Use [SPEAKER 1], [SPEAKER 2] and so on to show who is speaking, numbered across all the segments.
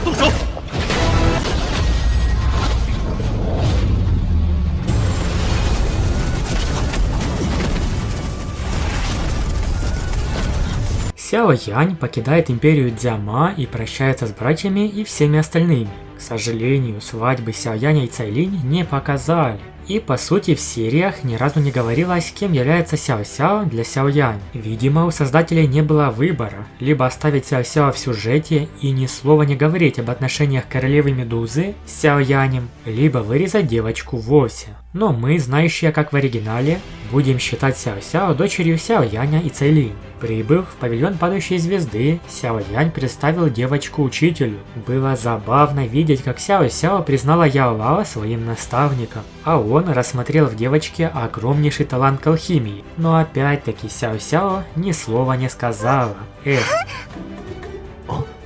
[SPEAKER 1] 动手！
[SPEAKER 2] Сяо Янь покидает империю Дзяма и прощается с братьями и всеми остальными. К сожалению, свадьбы Сяо Яня и Цайлинь не показали. И по сути в сериях ни разу не говорилось, кем является Сяо Сяо для Сяо Янь. Видимо, у создателей не было выбора, либо оставить Сяо Сяо в сюжете и ни слова не говорить об отношениях королевы Медузы с Сяо Янем, либо вырезать девочку вовсе. Но мы, знающие как в оригинале, будем считать Сяо Сяо дочерью Сяо Яня и Цайлинь. Прибыв в павильон падающей звезды, Сяо Янь представил девочку учителю. Было забавно видеть, как Сяо Сяо признала Яо Лао своим наставником, а он рассмотрел в девочке огромнейший талант к алхимии. Но опять-таки Сяо Сяо ни слова не сказала.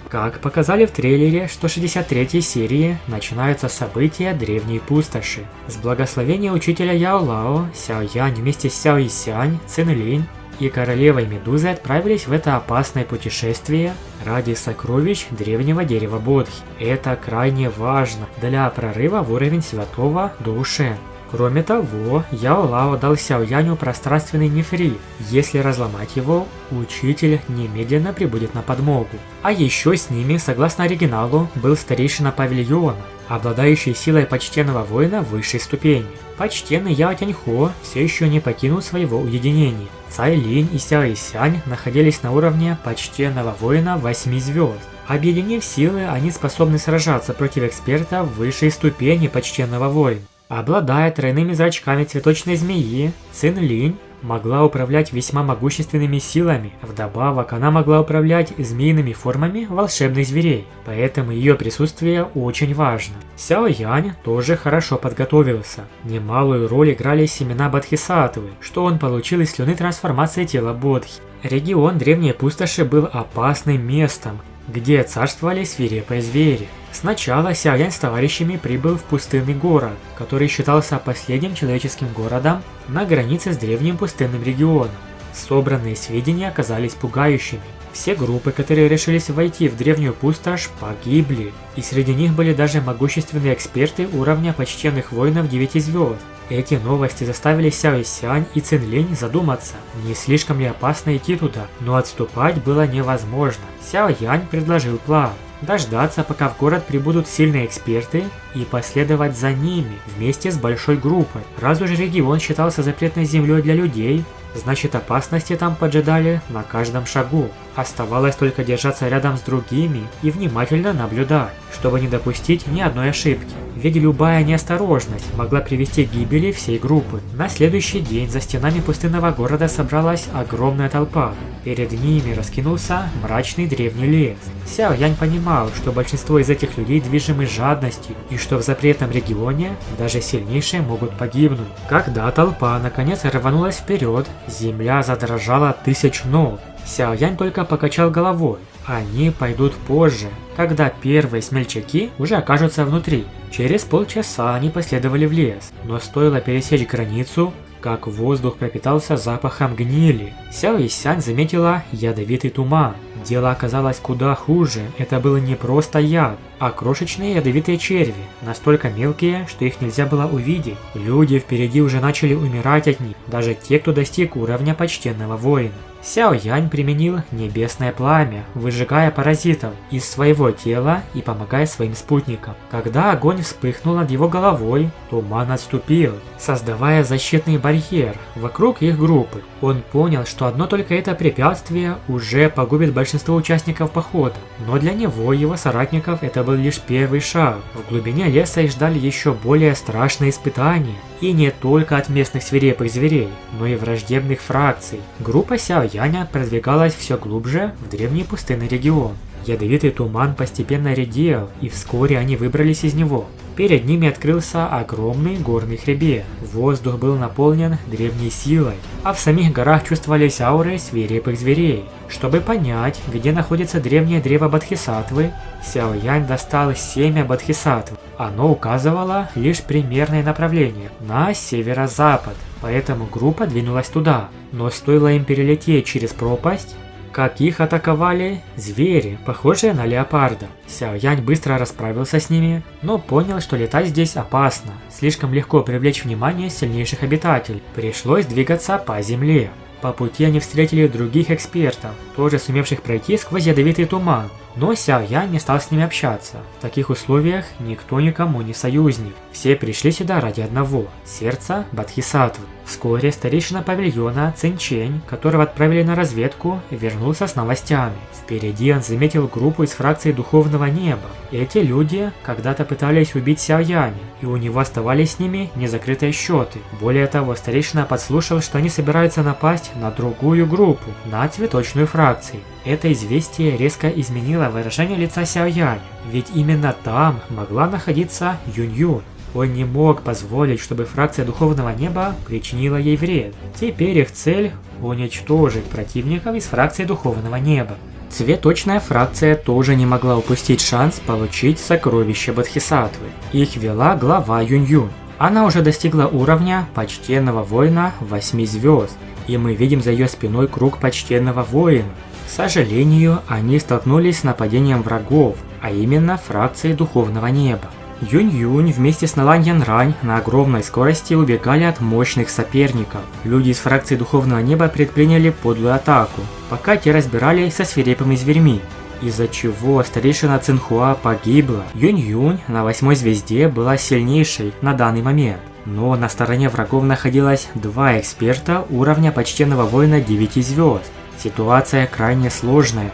[SPEAKER 2] Как показали в трейлере 163 серии, начинаются события Древней Пустоши. С благословения учителя Яо Лао, Сяо Янь вместе с Сяо Исянь, Цин Линь и королевой Медузы отправились в это опасное путешествие ради сокровищ древнего дерева Бодхи. Это крайне важно для прорыва в уровень святого Доушен. Кроме того, Яо Лао дал Сяо Яню пространственный нефрит. Если разломать его, учитель немедленно прибудет на подмогу. А еще с ними, согласно оригиналу, был старейшина павильона, обладающий силой почтенного воина высшей ступени. Почтенный Яо Тяньхо все еще не покинул своего уединения. Цай Линь и Сяо Исянь находились на уровне почтенного воина 8 звезд. Объединив силы, они способны сражаться против эксперта высшей ступени почтенного воина. Обладая тройными зрачками цветочной змеи, Цин Линь могла управлять весьма могущественными силами. Вдобавок, она могла управлять змеиными формами волшебных зверей, поэтому ее присутствие очень важно. Сяо Янь тоже хорошо подготовился. Немалую роль играли семена Бодхисаттвы, что он получил из слюны трансформации тела Бодхи. Регион Древней Пустоши был опасным местом, где царствовали свирепые звери. Сначала Сяо Янь с товарищами прибыл в пустынный город, который считался последним человеческим городом на границе с древним пустынным регионом. Собранные сведения оказались пугающими. Все группы, которые решились войти в древнюю пустошь, погибли, и среди них были даже могущественные эксперты уровня почтенных воинов 9 звезд. Эти новости заставили Сяо Исянь и Цин Линь задуматься, не слишком ли опасно идти туда, но отступать было невозможно. Сяо Янь предложил план: дождаться, пока в город прибудут сильные эксперты, и последовать за ними вместе с большой группой. Раз уж регион считался запретной землей для людей, значит опасности там поджидали на каждом шагу. Оставалось только держаться рядом с другими и внимательно наблюдать, чтобы не допустить ни одной ошибки. Ведь любая неосторожность могла привести к гибели всей группы. На следующий день за стенами пустынного города собралась огромная толпа. Перед ними раскинулся мрачный древний лес. Сяо Янь понимал, что большинство из этих людей движимы жадностью и что в запретном регионе даже сильнейшие могут погибнуть. Когда толпа наконец рванулась вперед, земля задрожала от тысяч ног. Сяо Янь только покачал головой. Они пойдут позже, когда первые смельчаки уже окажутся внутри. Через полчаса они последовали в лес, но стоило пересечь границу, как воздух пропитался запахом гнили. Сяо Исянь заметила ядовитый туман. Дело оказалось куда хуже. Это был не просто яд, а крошечные ядовитые черви, настолько мелкие, что их нельзя было увидеть. Люди впереди уже начали умирать от них, даже те, кто достиг уровня почтенного воина. Сяо Янь применил небесное пламя, выжигая паразитов из своего тела и помогая своим спутникам. Когда огонь вспыхнул над его головой, туман отступил, создавая защитный барьер вокруг их группы. Он понял, что одно только это препятствие уже погубит большинство участников похода, но для него и его соратников это был лишь первый шаг. В глубине леса их ждали еще более страшные испытания. И не только от местных свирепых зверей, но и враждебных фракций. Группа Сяо Яня продвигалась все глубже в древний пустынный регион. Ядовитый туман постепенно редел, и вскоре они выбрались из него. Перед ними открылся огромный горный хребет. Воздух был наполнен древней силой, а в самих горах чувствовались ауры свирепых зверей. Чтобы понять, где находится древнее древо Бодхисаттвы, Сяо Янь достал семя Бодхисаттвы. Оно указывало лишь примерное направление – на северо-запад, поэтому группа двинулась туда. Но стоило им перелететь через пропасть, как их атаковали звери, похожие на леопарда. Сяо Янь быстро расправился с ними, но понял, что летать здесь опасно. Слишком легко привлечь внимание сильнейших обитателей. Пришлось двигаться по земле. По пути они встретили других экспертов, тоже сумевших пройти сквозь ядовитый туман. Но Сяо Янь не стал с ними общаться. В таких условиях никто никому не союзник. Все пришли сюда ради одного – сердца Бодхисаттвы. Вскоре старейшина павильона Цин Чэнь, которого отправили на разведку, вернулся с новостями. Впереди он заметил группу из фракции Духовного Неба. Эти люди когда-то пытались убить Сяо Яня, и у него оставались с ними незакрытые счеты. Более того, старейшина подслушал, что они собираются напасть на другую группу, на цветочную фракцию. Это известие резко изменило выражение лица Сяо Яня, ведь именно там могла находиться Юнь-Юнь. Он не мог позволить, чтобы фракция Духовного Неба причинила ей вред. Теперь их цель – уничтожить противников из фракции Духовного Неба. Цветочная фракция тоже не могла упустить шанс получить сокровища Бодхисаттвы. Их вела глава Юнь-Юнь. Она уже достигла уровня почтенного воина 8 звезд, и мы видим за ее спиной круг почтенного воина. К сожалению, они столкнулись с нападением врагов, а именно фракции Духовного Неба. Юнь-Юнь вместе с Налань Янрань на огромной скорости убегали от мощных соперников. Люди из фракции Духовного Неба предприняли подлую атаку, пока те разбирались со свирепыми зверьми, из-за чего старейшина Цинхуа погибла. Юнь-Юнь на 8 звезде была сильнейшей на данный момент. Но на стороне врагов находилось 2 эксперта уровня почтенного воина 9 звезд. Ситуация крайне сложная.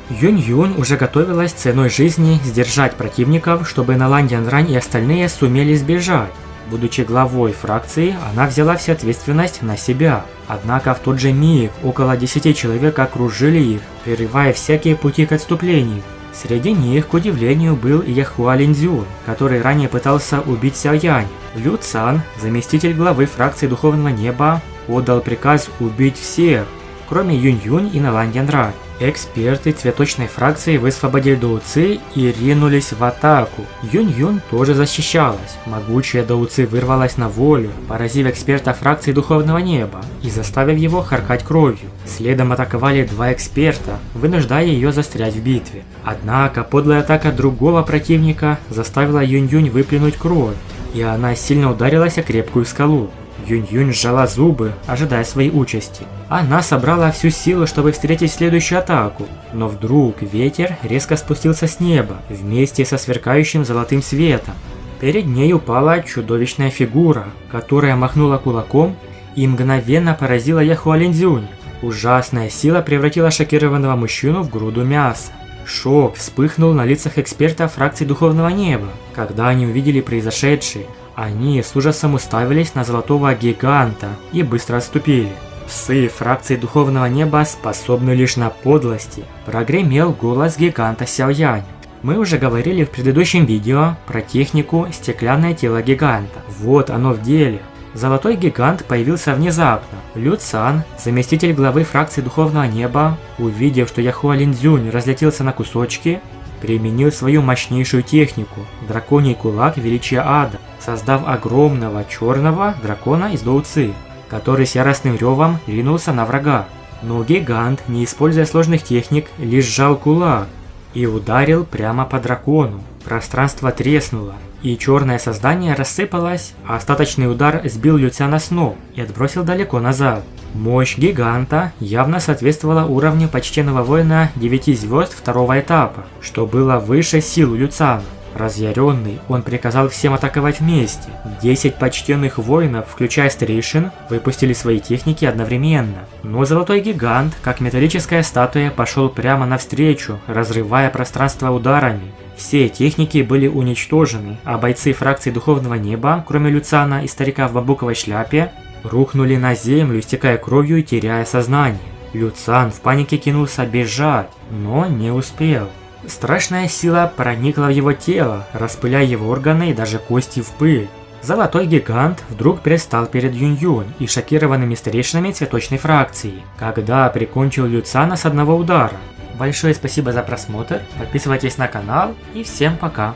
[SPEAKER 2] Юнь-Юнь уже готовилась ценой жизни сдержать противников, чтобы Налань Янрань и остальные сумели сбежать. Будучи главой фракции, она взяла всю ответственность на себя. Однако в тот же миг около 10 человек окружили их, прерывая всякие пути к отступлению. Среди них, к удивлению, был и Яхуа Линзюн, который ранее пытался убить Сяо Яня. Лю Цан, заместитель главы фракции Духовного Неба, отдал приказ убить всех, кроме Юнь-Юнь и Налань Янрань. Эксперты цветочной фракции высвободили Доуци и ринулись в атаку. Юнь-Юнь тоже защищалась. Могучая Доуци вырвалась на волю, поразив эксперта фракции Духовного Неба и заставив его харкать кровью. Следом атаковали 2 эксперта, вынуждая ее застрять в битве. Однако подлая атака другого противника заставила Юнь-Юнь выплюнуть кровь, и она сильно ударилась о крепкую скалу. Юнь-Юнь сжала зубы, ожидая своей участи. Она собрала всю силу, чтобы встретить следующую атаку, но вдруг ветер резко спустился с неба, вместе со сверкающим золотым светом. Перед ней упала чудовищная фигура, которая махнула кулаком и мгновенно поразила Яхуа Линзюня. Ужасная сила превратила шокированного мужчину в груду мяса. Шок вспыхнул на лицах экспертов фракции Духовного Неба, когда они увидели произошедшее. Они с ужасом уставились на золотого гиганта и быстро отступили. Псы фракции Духовного Неба способны лишь на подлости. Прогремел голос гиганта Сяо Яня. Мы уже говорили в предыдущем видео про технику «Стеклянное тело гиганта». Вот оно в деле. Золотой гигант появился внезапно. Лю Цан, заместитель главы фракции Духовного Неба, увидев, что Яхуа Линзюнь разлетелся на кусочки, применил свою мощнейшую технику – драконий кулак величия ада, создав огромного черного дракона из Доуци, который с яростным ревом ринулся на врага. Но гигант, не используя сложных техник, лишь сжал кулак и ударил прямо по дракону. Пространство треснуло, и черное создание рассыпалось, а остаточный удар сбил Лю Цяна с ног и отбросил далеко назад. Мощь гиганта явно соответствовала уровню почтенного воина 9 звезд 2 этапа, что было выше сил Лю Цяна. Разъяренный, он приказал всем атаковать вместе. 10 почтенных воинов, включая старейшин, выпустили свои техники одновременно. Но золотой гигант, как металлическая статуя, пошел прямо навстречу, разрывая пространство ударами. Все техники были уничтожены, а бойцы фракции Духовного Неба, кроме Лю Цяна и старика в бамбуковой шляпе, рухнули на землю, истекая кровью и теряя сознание. Лю Цян в панике кинулся бежать, но не успел. Страшная сила проникла в его тело, распыляя его органы и даже кости в пыль. Золотой гигант вдруг предстал перед Юнь-Юнь и шокированными старейшинами цветочной фракции, когда прикончил Лю Цяна с одного удара. Большое спасибо за просмотр, подписывайтесь на канал и всем пока!